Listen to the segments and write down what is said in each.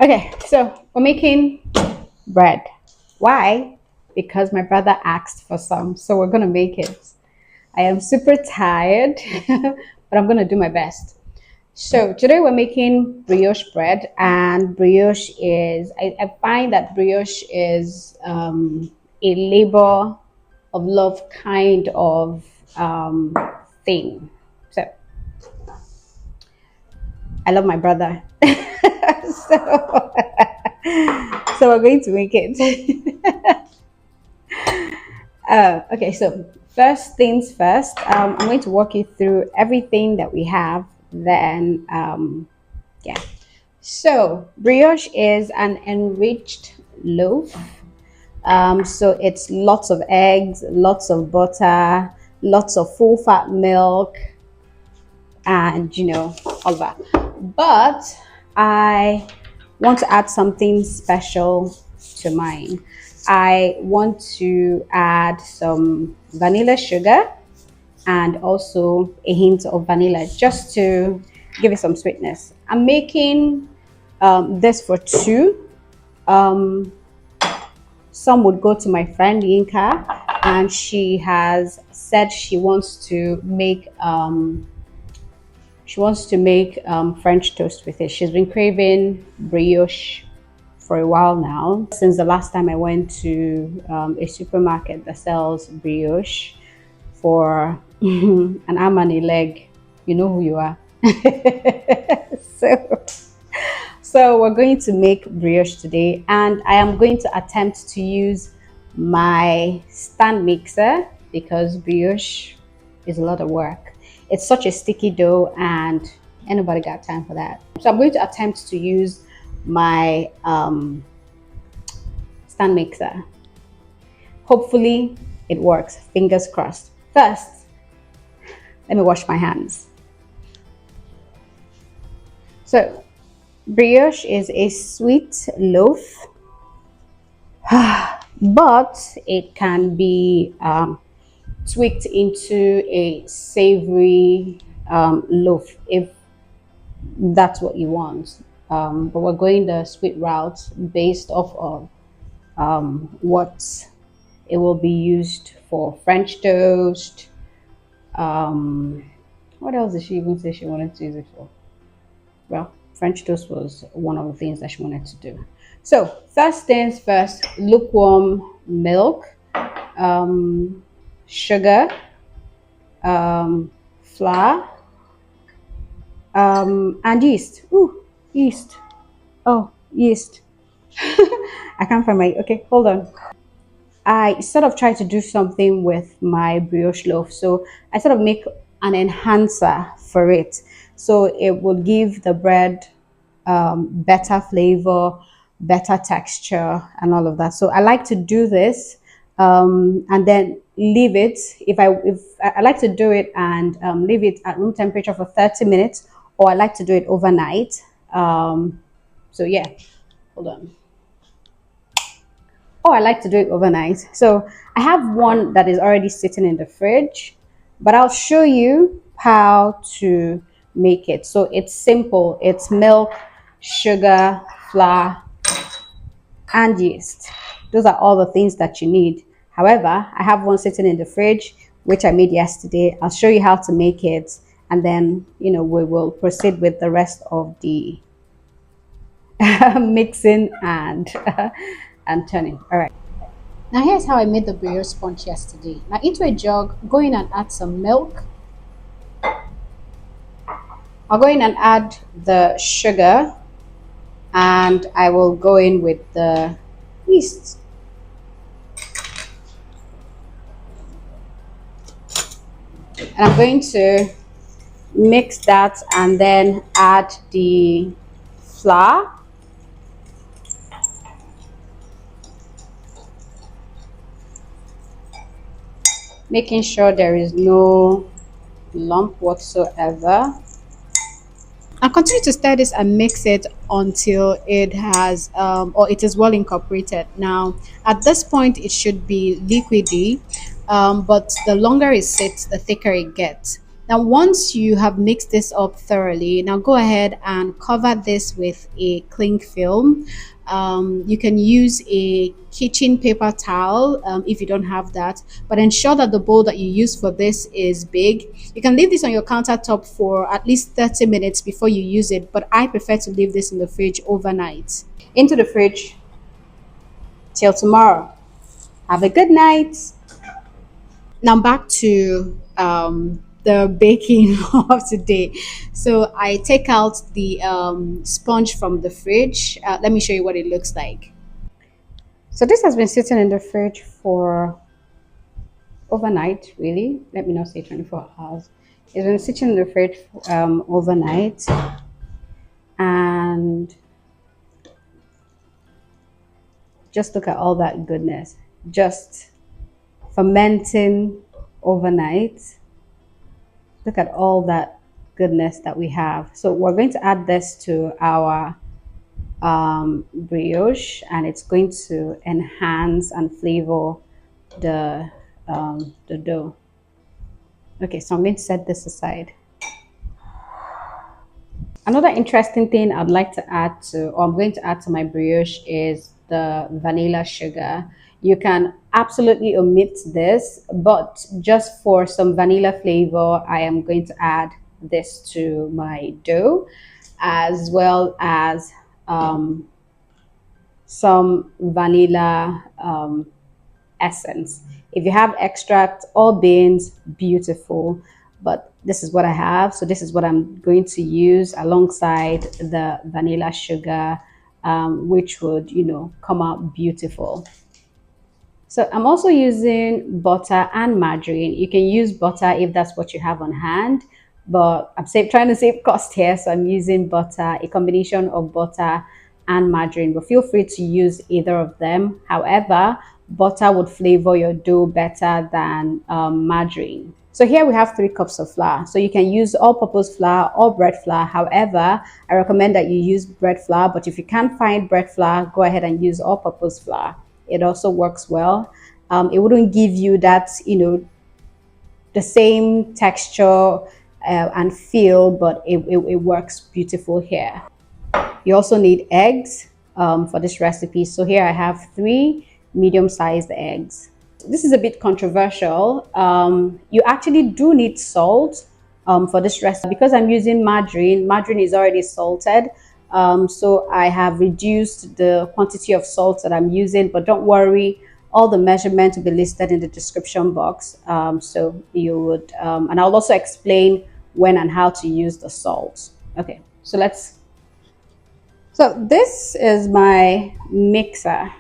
Okay, so we're making bread. Why? Because my brother asked for some, so we're gonna make it. I am super tired, but I'm gonna do my best. So today we're making brioche bread, and brioche is, I find that brioche is a labor of love kind of thing. So I love my brother. so, so we're going to make it. Okay, so first things first, I'm going to walk you through everything that we have. Then, yeah. So, brioche is an enriched loaf. So, it's lots of eggs, lots of butter, lots of full fat milk, and all that. But I want to add something special to mine. I want to add some vanilla sugar and also a hint of vanilla just to give it some sweetness. I'm making this for two. Some would go to my friend Yinka, and she has said she wants to make French toast with it. She's been craving brioche for a while now, since the last time I went to a supermarket that sells brioche for an arm and a leg. You know who you are. so, so we're going to make brioche today, and I am going to attempt to use my stand mixer because brioche is a lot of work. It's such a sticky dough, and anybody got time for that. So I'm going to attempt to use my stand mixer. Hopefully it works. Fingers crossed. First, let me wash my hands. So brioche is a sweet loaf, but it can be tweaked into a savory loaf if that's what you want. But we're going the sweet route based off of what it will be used for. French toast. What else did she even say she wanted to use it for? Well, French toast was one of the things that she wanted to do. So first things first, lukewarm milk, sugar, flour, and yeast. Ooh, yeast. Oh, yeast. I can't find my, okay, hold on. I sort of try to do something with my brioche loaf. So I sort of make an enhancer for it. So it will give the bread better flavor, better texture, and all of that. So I like to do this and then leave it. If I like to do it and leave it at room temperature for 30 minutes, or I like to do it overnight. So yeah, hold on. Oh, I like to do it overnight. So I have one that is already sitting in the fridge, but I'll show you how to make it. So it's simple. It's milk, sugar, flour, and yeast. Those are all the things that you need. However, I have one sitting in the fridge, which I made yesterday. I'll show you how to make it, and then, we will proceed with the rest of the mixing and and turning. All right. Now here's how I made the brioche sponge yesterday. Now into a jug, go in and add some milk. I'll go in and add the sugar, and I will go in with the yeast. And I'm going to mix that and then add the flour. Making sure there is no lump whatsoever. And continue to stir this and mix it until it has or it is well incorporated. Now at this point it should be liquidy, but the longer it sits, the thicker it gets. Now, once you have mixed this up thoroughly, now go ahead and cover this with a cling film. You can use a kitchen paper towel if you don't have that, but ensure that the bowl that you use for this is big. You can leave this on your countertop for at least 30 minutes before you use it, but I prefer to leave this in the fridge overnight. Into the fridge till tomorrow. Have a good night. Now back to the baking of today. So I take out the sponge from the fridge. Let me show you what it looks like. So this has been sitting in the fridge for overnight, really. Let me not say 24 hours. It's been sitting in the fridge overnight, and just look at all that goodness. Just fermenting overnight. Look at all that goodness that we have. So we're going to add this to our brioche, and it's going to enhance and flavor the dough. Okay, so I'm going to set this aside. Another interesting thing I'd like to add to, or I'm going to add to my brioche is the vanilla sugar. You can absolutely omit this, but just for some vanilla flavor, I am going to add this to my dough, as well as some vanilla essence. If you have extract or beans, beautiful. But this is what I have. So this is what I'm going to use alongside the vanilla sugar, which would, come out beautiful. So I'm also using butter and margarine. You can use butter if that's what you have on hand, but trying to save cost here. So I'm using butter, a combination of butter and margarine, but feel free to use either of them. However, butter would flavor your dough better than margarine. So here we have 3 cups of flour. So you can use all-purpose flour or bread flour. However, I recommend that you use bread flour, but if you can't find bread flour, go ahead and use all-purpose flour. It also works well. It wouldn't give you that, the same texture and feel, but it works beautiful here. You also need eggs for this recipe. So here I have 3 medium-sized eggs. This is a bit controversial. You actually do need salt for this recipe. Because I'm using margarine, margarine is already salted. So I have reduced the quantity of salt that I'm using, but don't worry, all the measurements will be listed in the description box. So you would, and I'll also explain when and how to use the salt. Okay, so this is my mixer.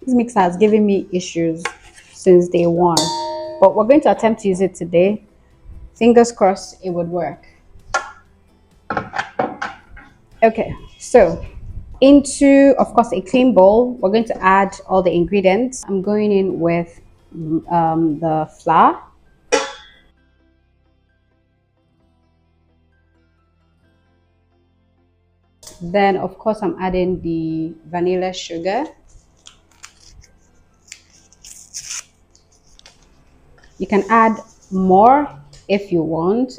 This mixer has given me issues since day one, but we're going to attempt to use it today. Fingers crossed it would work. Okay, so into, of course, a clean bowl, we're going to add all the ingredients. I'm going in with the flour. Then, of course, I'm adding the vanilla sugar. You can add more if you want.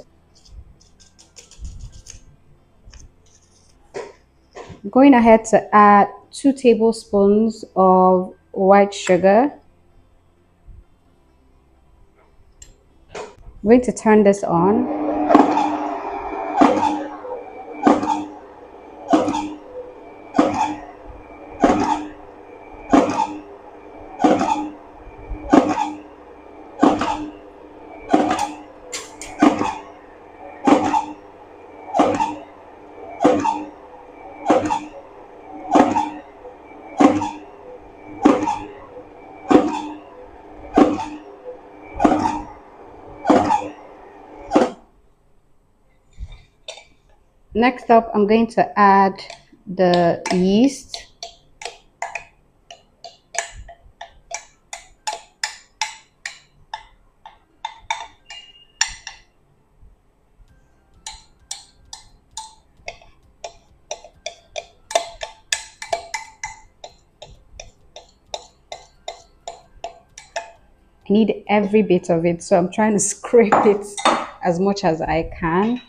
I'm going ahead to add 2 tablespoons of white sugar. I'm going to turn this on. Next up, I'm going to add the yeast. I need every bit of it, so I'm trying to scrape it as much as I can.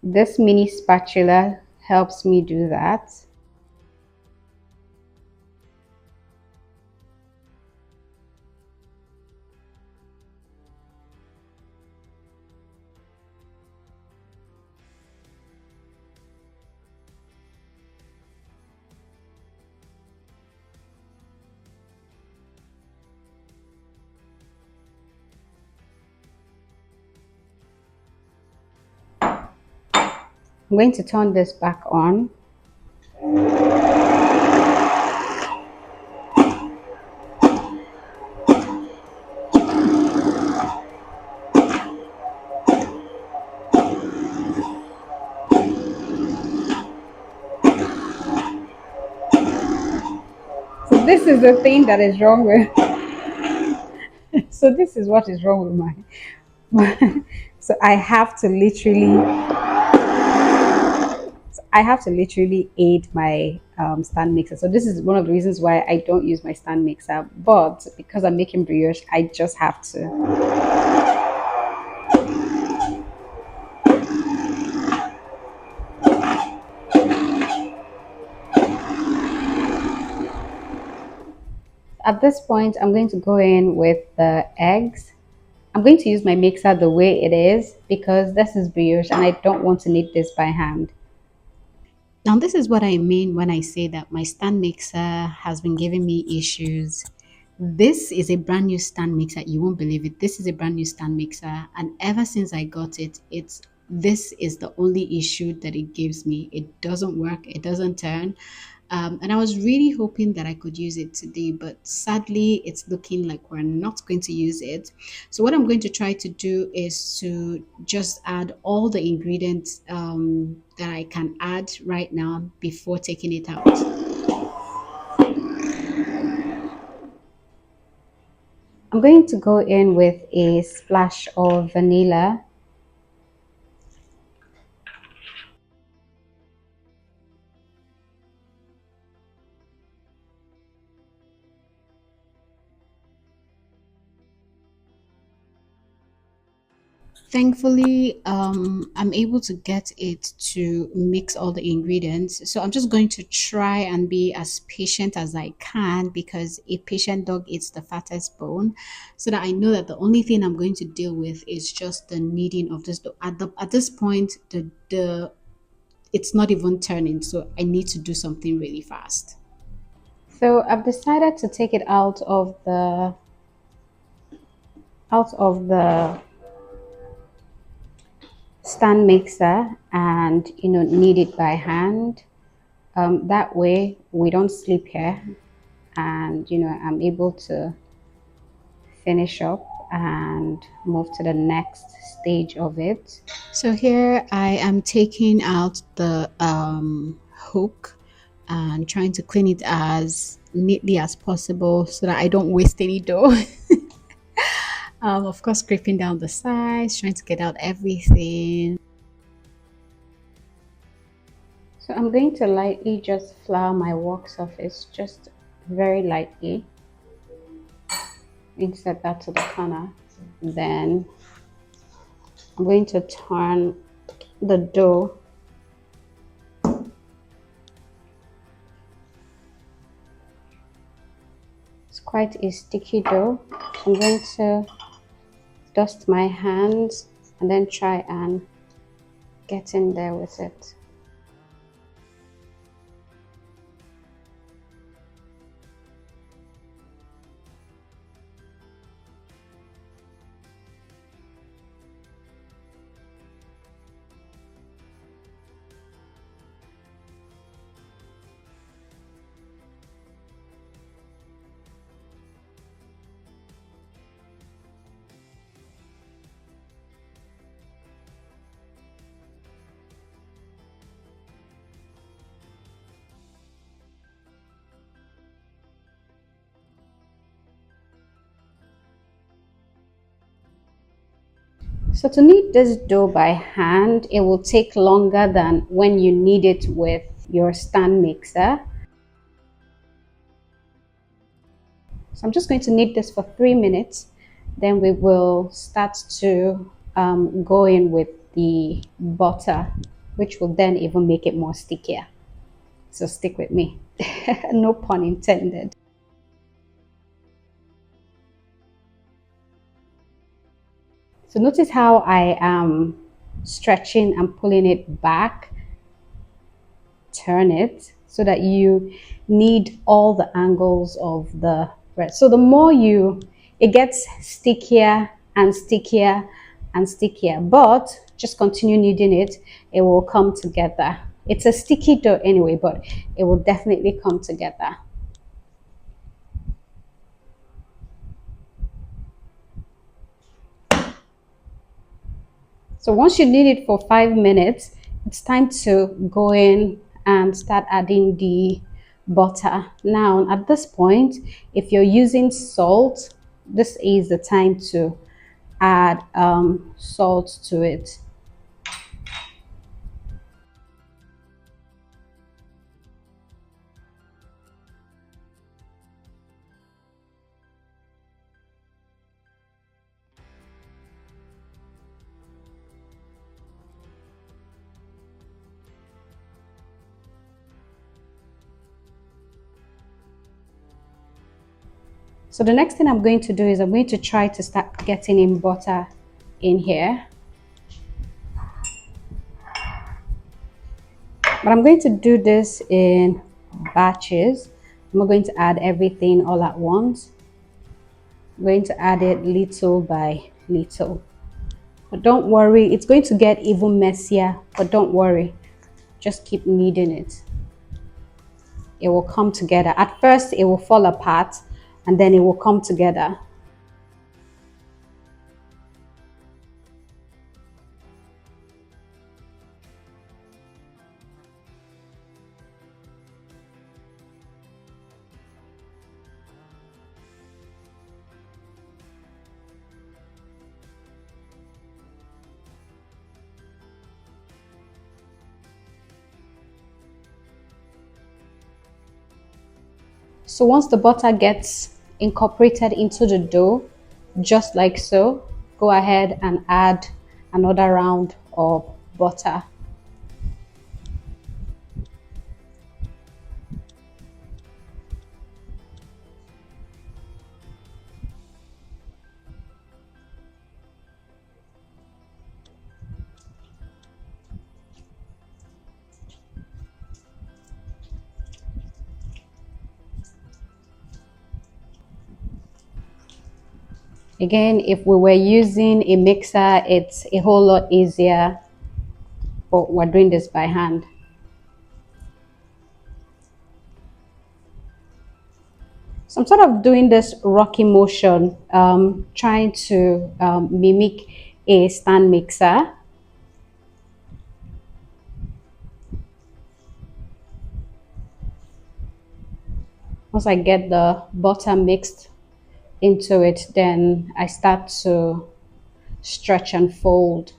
This mini spatula helps me do that. I'm going to turn this back on. So this is the thing that is wrong with so this is what is wrong with my so I have to literally aid my stand mixer. So this is one of the reasons why I don't use my stand mixer. But because I'm making brioche, I just have to. At this point, I'm going to go in with the eggs. I'm going to use my mixer the way it is because this is brioche and I don't want to knead this by hand. Now, this is what I mean when I say that my stand mixer has been giving me issues. This is a brand new stand mixer. You won't believe it. This is a brand new stand mixer. And ever since I got it, this is the only issue that it gives me. It doesn't work, it doesn't turn. And I was really hoping that I could use it today, but sadly, it's looking like we're not going to use it. So, what I'm going to try to do is to just add all the ingredients that I can add right now before taking it out. I'm going to go in with a splash of vanilla. Thankfully, I'm able to get it to mix all the ingredients. So I'm just going to try and be as patient as I can because a patient dog eats the fattest bone. So that I know that the only thing I'm going to deal with is just the kneading of this dough. At this point, the it's not even turning, so I need to do something really fast. So I've decided to take it out of the stand mixer and knead it by hand. That way we don't sleep here, and I'm able to finish up and move to the next stage of it. So here I am taking out the hook and trying to clean it as neatly as possible so that I don't waste any dough. Of course, scraping down the sides, trying to get out everything. So I'm going to lightly just flour my work surface, just very lightly. Insert that to the corner. Then I'm going to turn the dough it's quite a sticky dough. I'm going to dust my hands and then try and get in there with it. So to knead this dough by hand, it will take longer than when you knead it with your stand mixer. So I'm just going to knead this for 3 minutes. Then we will start to go in with the butter, which will then even make it more stickier. So stick with me. No pun intended. So notice how I am stretching and pulling it back. Turn it so that you need all the angles of the bread. So the more it gets stickier and stickier and stickier, but just continue kneading it, it will come together. It's a sticky dough anyway, but it will definitely come together. So once you knead it for 5 minutes, it's time to go in and start adding the butter. Now, at this point, if you're using salt, this is the time to add salt to it. So the next thing I'm going to do is I'm going to try to start getting in butter in here. But I'm going to do this in batches. I'm not going to add everything all at once. I'm going to add it little by little. But don't worry, it's going to get even messier, but don't worry, just keep kneading it. It will come together. At first, it will fall apart, and then it will come together. So once the butter gets incorporated into the dough, just like so, go ahead and add another round of butter. Again, if we were using a mixer, it's a whole lot easier, but we're doing this by hand. So I'm sort of doing this rocky motion, trying to mimic a stand mixer. Once I get the butter mixed into it, then I start to stretch and fold.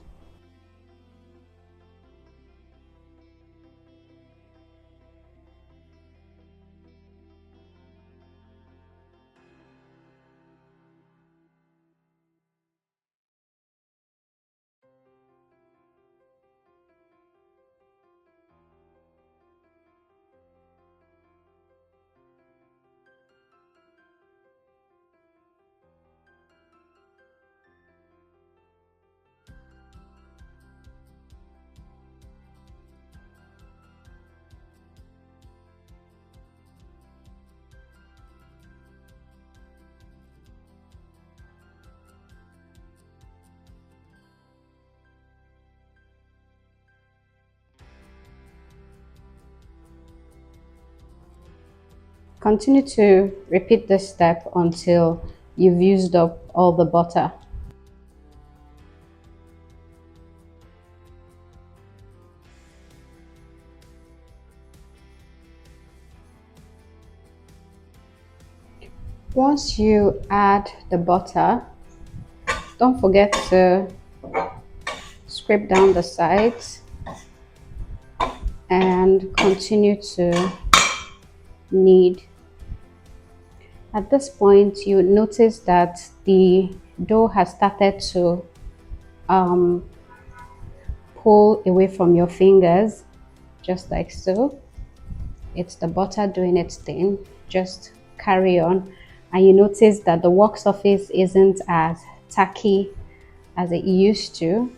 Continue to repeat this step until you've used up all the butter. Once you add the butter, don't forget to scrape down the sides and continue to knead. At this point, you notice that the dough has started to um, pull away from your fingers, just like so. It's the butter doing its thing. Just carry on. And you notice that the work surface isn't as tacky as it used to.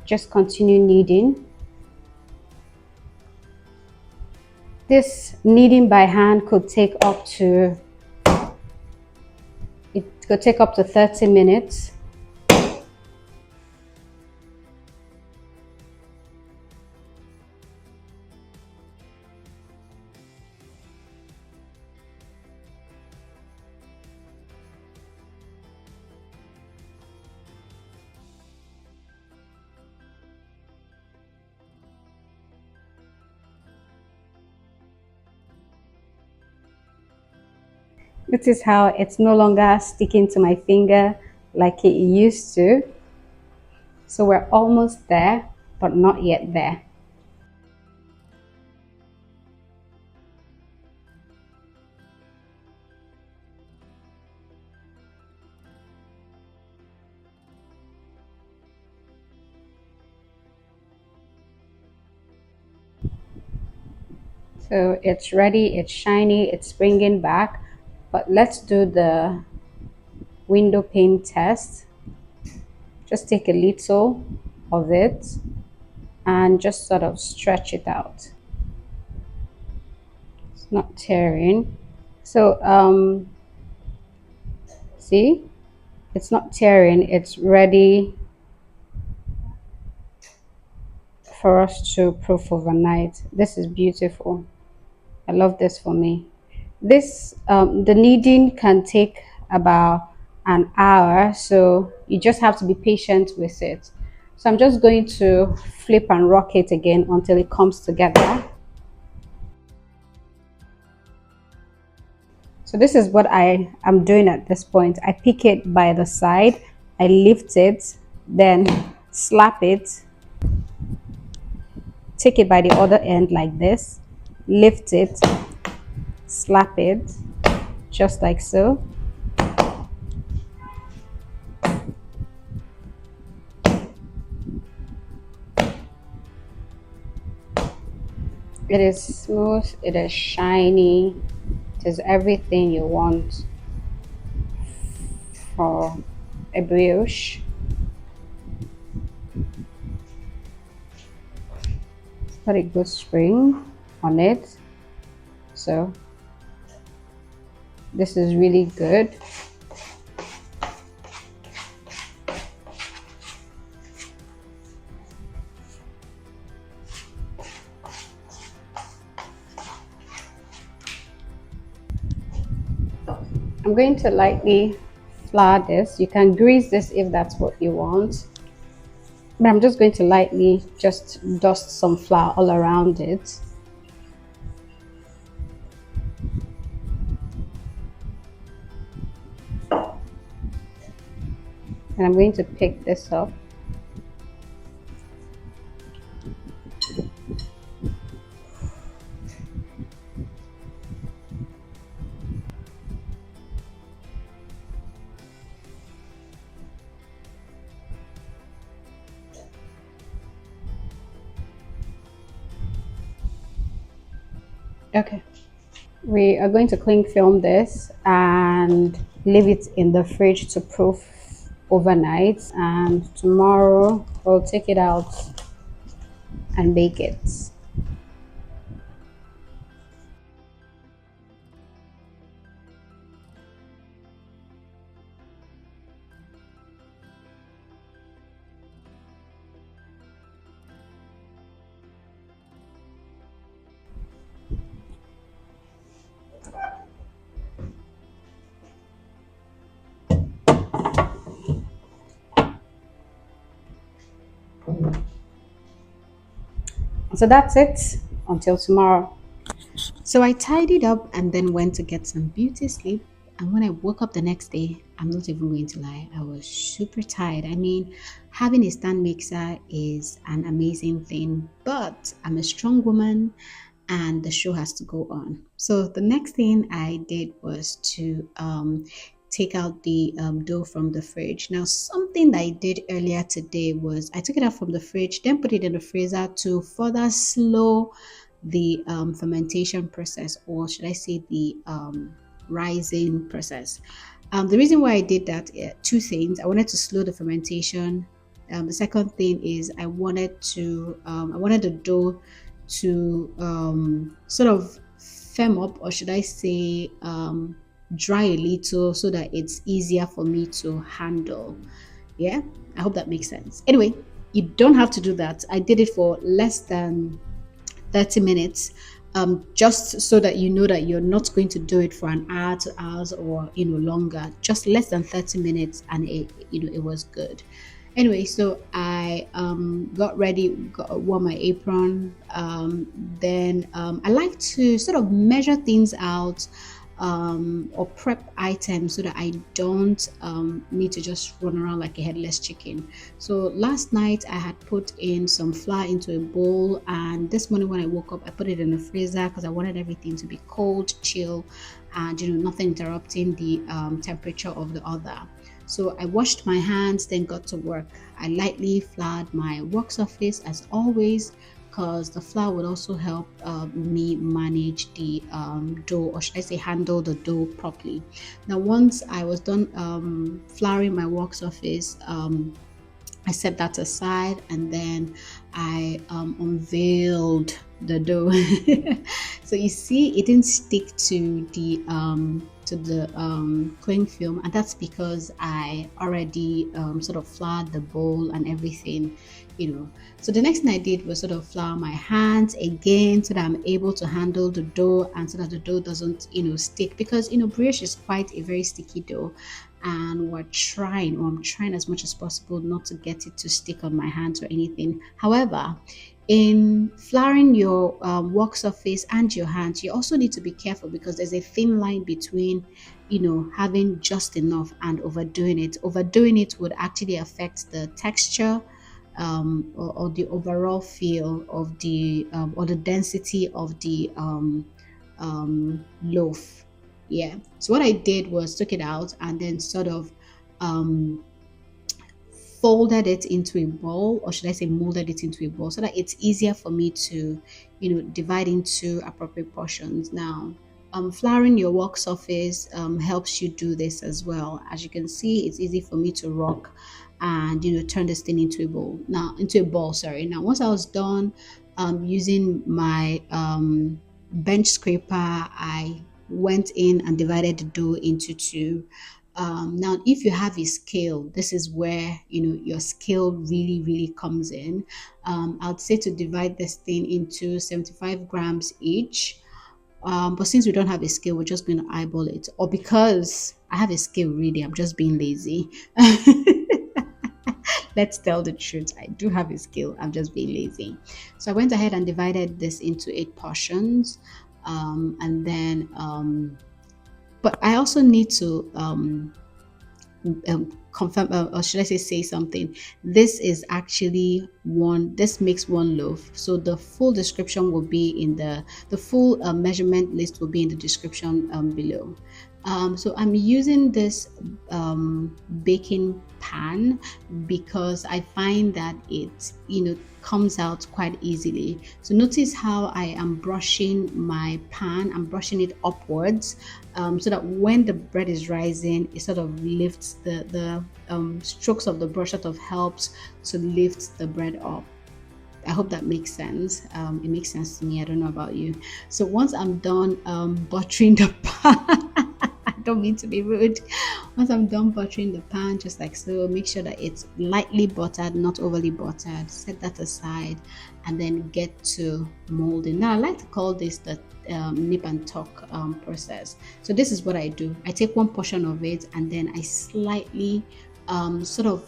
Just continue kneading. This kneading by hand could take up to 30 minutes. Notice how it's no longer sticking to my finger like it used to. So we're almost there, but not yet there. So it's ready, it's shiny, it's springing back. But let's do the window pane test. Just take a little of it and just sort of stretch it out. It's not tearing. So see, it's not tearing, it's ready for us to proof overnight. This is beautiful. I love this for me. This the kneading can take about an hour, so you just have to be patient with it. So I'm just going to flip and rock it again until it comes together. So this is what I am doing at this point. I pick it by the side, I lift it, then slap it, take it by the other end like this, lift it, slap it, just like so. It is smooth, it is shiny, it is everything you want for a brioche. It's got a good spring on it, so this is really good. I'm going to lightly flour this. You can grease this if that's what you want, but I'm just going to lightly just dust some flour all around it. And I'm going to pick this up. Okay. We are going to cling film this and leave it in the fridge to proof overnight, and tomorrow we'll take it out and bake it. So that's it until tomorrow. So I tidied up and then went to get some beauty sleep. And when I woke up the next day, I'm not even going to lie, I was super tired. I mean, having a stand mixer is an amazing thing, but I'm a strong woman and the show has to go on. So the next thing I did was to take out the dough from the fridge. Now, something that I did earlier today was I took it out from the fridge, then put it in the freezer to further slow the fermentation process, or should I say the rising process. The reason why I did that, two things. I wanted to slow the fermentation. The second thing is I wanted the dough to sort of firm up, or should I say dry a little, so that it's easier for me to handle. Yeah, I hope that makes sense. Anyway, you don't have to do that. I did it for less than 30 minutes, just so that you know that you're not going to do it for an hour, 2 hours, or longer. Just less than 30 minutes, and it was good. Anyway, so I got ready, wore my apron. Then I like to sort of measure things out, or prep items, so that I don't need to just run around like a headless chicken. So last night I had put in some flour into a bowl, and this morning when I woke up, I put it in the freezer because I wanted everything to be cold, chill, and nothing interrupting the temperature of the other. So I washed my hands, then got to work. I lightly floured my work surface as always, because the flour would also help me manage the dough, or should I say handle the dough properly. Now, once I was done flouring my work surface, I set that aside, and then I unveiled the dough. So you see, it didn't stick to the cling film, and that's because I already sort of floured the bowl and everything. So the next thing I did was sort of flour my hands again, so that I'm able to handle the dough, and so that the dough doesn't stick, because brioche is quite a very sticky dough, and I'm trying as much as possible not to get it to stick on my hands or anything. However, in flouring your work surface and your hands, you also need to be careful, because there's a thin line between having just enough and overdoing it. Overdoing it would actually affect the texture, or the overall feel of the or the density of the loaf. Yeah. So what I did was took it out, and then sort of um, folded it into a ball, or should I say molded it into a ball, so that it's easier for me to divide into appropriate portions. Now, flouring your work surface helps you do this as well. As you can see, it's easy for me to rock and turn this thing into a ball. Sorry. Now, once I was done using my bench scraper, I went in and divided the dough into two. Now, if you have a scale, this is where your scale really, really comes in. I'd say to divide this thing into 75 grams each. But since we don't have a scale, we're just going to eyeball it. Or because I have a scale, really, I'm just being lazy. Let's tell the truth. I do have a scale. I'm just being lazy. So I went ahead and divided this into 8 portions. And then, but I also need to confirm, or should I say something. This is actually this makes one loaf. So the full description will be in the full measurement list will be in the description below. So I'm using this baking pan because I find that it comes out quite easily. So notice how I am brushing my pan. I'm brushing it upwards, so that when the bread is rising, it sort of lifts the strokes of the brush sort of helps to lift the bread up. I hope that makes sense. It makes sense to me. I don't know about you. So once I'm done buttering the pan, I don't mean to be rude. Once I'm done buttering the pan, just like so, make sure that it's lightly buttered, not overly buttered. Set that aside, and then get to molding. Now, I like to call this the nip and tuck process. So this is what I do. I take one portion of it, and then I slightly sort of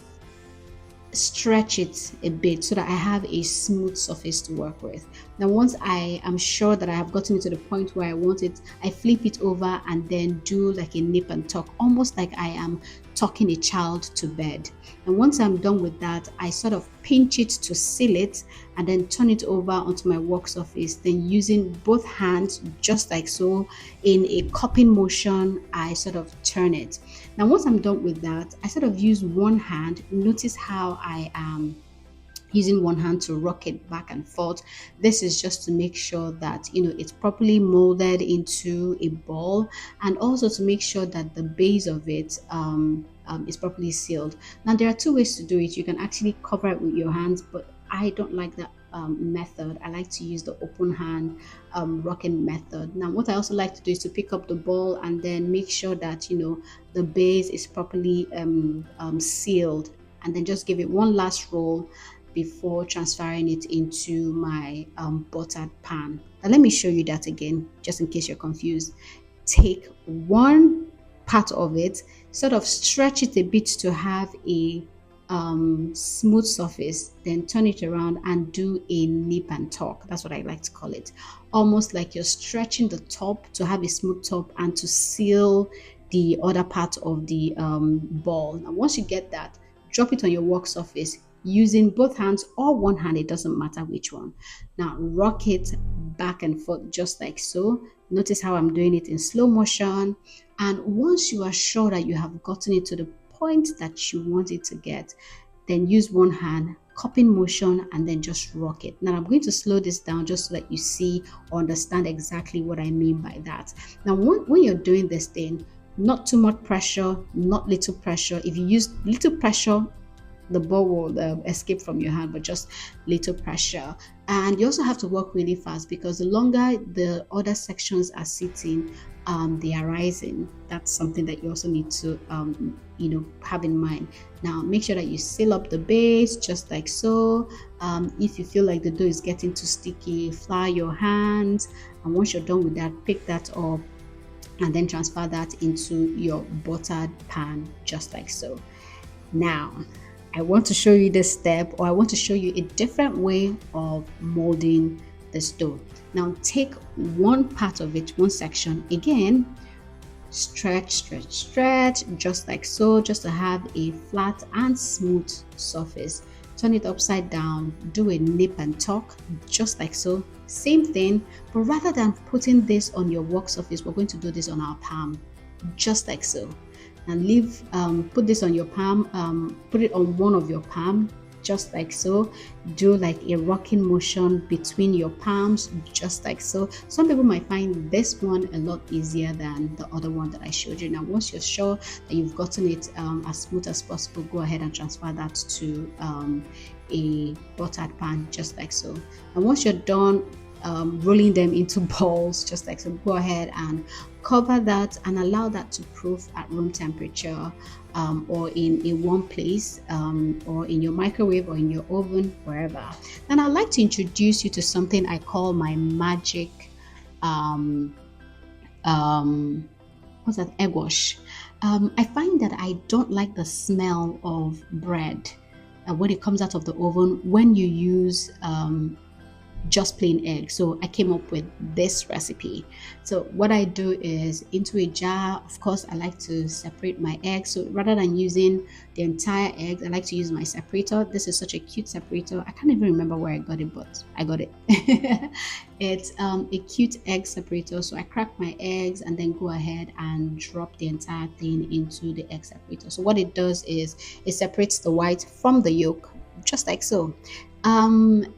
stretch it a bit so that I have a smooth surface to work with. Now, once I am sure that I have gotten it to the point where I want it, I flip it over and then do like a nip and tuck, almost like I am tucking a child to bed. And once I'm done with that, I sort of pinch it to seal it, and then turn it over onto my work surface. Then using both hands, just like so, in a cupping motion, I sort of turn it. Now, once I'm done with that, I sort of use one hand. Notice how I am using one hand to rock it back and forth. This is just to make sure that it's properly molded into a ball, and also to make sure that the base of it is properly sealed. Now, there are two ways to do it. You can actually cover it with your hands, but I don't like that method. I like to use the open hand rocking method. Now, what I also like to do is to pick up the ball and then make sure that the base is properly sealed, and then just give it one last roll before transferring it into my buttered pan. Now let me show you that again, just in case you're confused. Take one part of it, sort of stretch it a bit to have a smooth surface, then turn it around and do a nip and tuck. That's what I like to call it. Almost like you're stretching the top to have a smooth top and to seal the other part of the ball. Now, once you get that, drop it on your work surface using both hands or one hand, it doesn't matter which one. Now, rock it back and forth just like so. Notice how I'm doing it in slow motion. And once you are sure that you have gotten it to the point that you want it to get, then use one hand, cupping motion, and then just rock it. Now, I'm going to slow this down just so that you see or understand exactly what I mean by that. Now, when you're doing this thing, not too much pressure, not little pressure. If you use little pressure, the ball will escape from your hand, but just little pressure. And you also have to work really fast, because the longer the other sections are sitting, they are rising. That's something that you also need to have in mind. Now, make sure that you seal up the base just like so. If you feel like the dough is getting too sticky, flour your hands, and once you're done with that, pick that up and then transfer that into your buttered pan just like so. Now, I want to show you this step, or I want to show you a different way of molding this dough. Now, take one part of it, one section, again, stretch, just like so, just to have a flat and smooth surface. Turn it upside down, do a nip and tuck, just like so. Same thing, but rather than putting this on your work surface, we're going to do this on our palm, just like so. And put this on your palm, put it on one of your palm, just like so. Do like a rocking motion between your palms, just like so. Some people might find this one a lot easier than the other one that I showed you. Now, once you're sure that you've gotten it as smooth as possible, go ahead and transfer that to a buttered pan, just like so. And once you're done rolling them into balls, just like so, go ahead and cover that and allow that to proof at room temperature, or in a warm place, or in your microwave or in your oven, wherever. And I'd like to introduce you to something I call my magic what's that, egg wash. I find that I don't like the smell of bread when it comes out of the oven when you use just plain egg. So I came up with this recipe. So what I do is, into a jar, of course, I like to separate my eggs. So rather than using the entire egg, I like to use my separator. This is such a cute separator. I can't even remember where I got it, but I got it. It's a cute egg separator. So I crack my eggs and then go ahead and drop the entire thing into the egg separator. So what it does is it separates the white from the yolk, just like so. A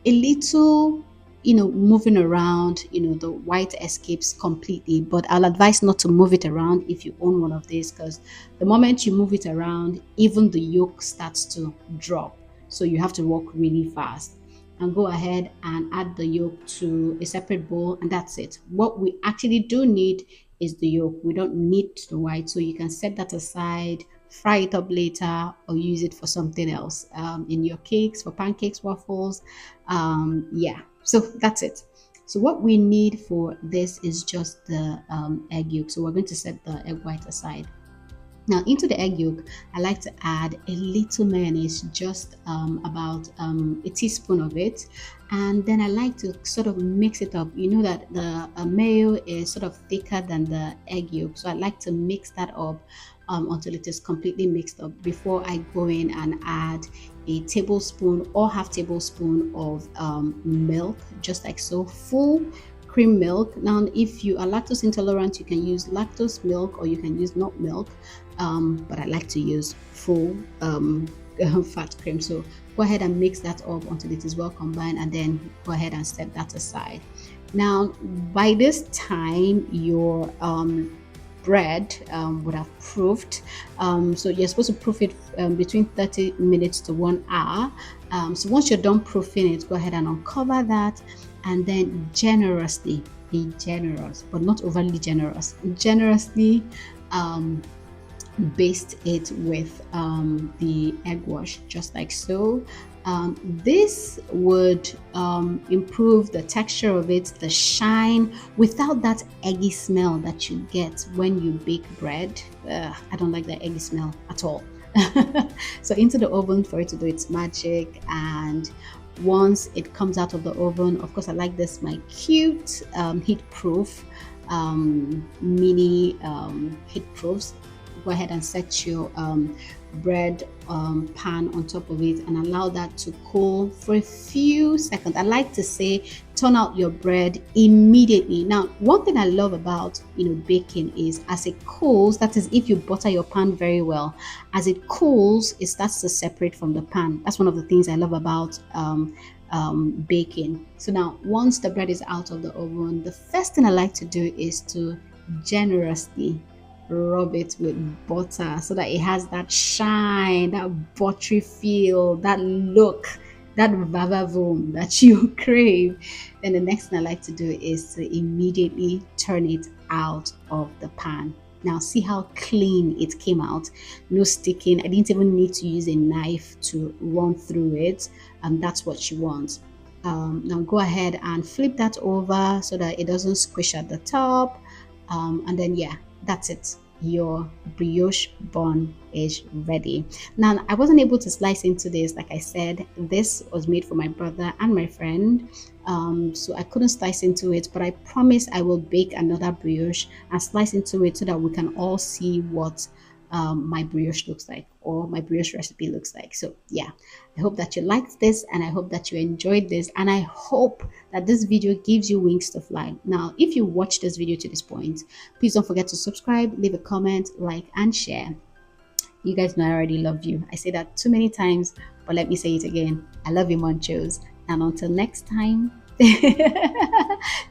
little moving around, the white escapes completely, but I'll advise not to move it around if you own one of these, because the moment you move it around, even the yolk starts to drop. So you have to work really fast. And go ahead and add the yolk to a separate bowl, and that's it. What we actually do need is the yolk. We don't need the white, so you can set that aside, fry it up later, or use it for something else, in your cakes, for pancakes, waffles. Yeah, so that's it. So what we need for this is just the egg yolk. So we're going to set the egg white aside. Now into the egg yolk, I like to add a little mayonnaise, just about a teaspoon of it, and then I like to sort of mix it up. You know that the mayo is sort of thicker than the egg yolk, so I like to mix that up until it is completely mixed up before I go in and add a tablespoon or half tablespoon of milk, just like so, full cream milk. Now, if you are lactose intolerant, you can use lactose milk or you can use nut milk, but I like to use full fat cream. So go ahead and mix that up until it is well combined, and then go ahead and set that aside. Now, by this time, your bread would have proofed. So you're supposed to proof it between 30 minutes to 1 hour. So once you're done proofing it, go ahead and uncover that, and then generously, be generous, but not overly generous, generously baste it with the egg wash, just like so. This would improve the texture of it, the shine, without that eggy smell that you get when you bake bread. I don't like the eggy smell at all. So into the oven for it to do its magic, and once it comes out of the oven, of course I like this, my cute heat proof mini heat proofs. Go ahead and set your bread pan on top of it and allow that to cool for a few seconds. I like to say turn out your bread immediately. Now, one thing I love about baking is as it cools, that is if you butter your pan very well, as it cools it starts to separate from the pan. That's one of the things I love about baking. So now once the bread is out of the oven, the first thing I like to do is to generously rub it with butter so that it has that shine, that buttery feel, that look, that vavavoom that you crave. Then the next thing I like to do is to immediately turn it out of the pan. Now see how clean it came out, no sticking. I didn't even need to use a knife to run through it, and that's what you want. Now go ahead and flip that over so that it doesn't squish at the top, and then yeah, that's it. Your brioche bun is ready. Now, I wasn't able to slice into this. Like I said, this was made for my brother and my friend, so I couldn't slice into it, but I promise I will bake another brioche and slice into it so that we can all see what my brioche looks like, or my brioche recipe looks like. So yeah, I hope that you liked this, and I hope that you enjoyed this, and I hope that this video gives you wings to fly. Now, if you watched this video to this point, please don't forget to subscribe, leave a comment, like, and share. You guys know I already love you. I say that too many times, but let me say it again. I love you, Monchos. And until next time,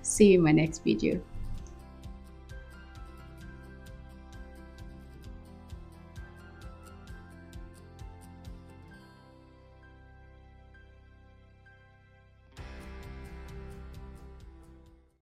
see you in my next video.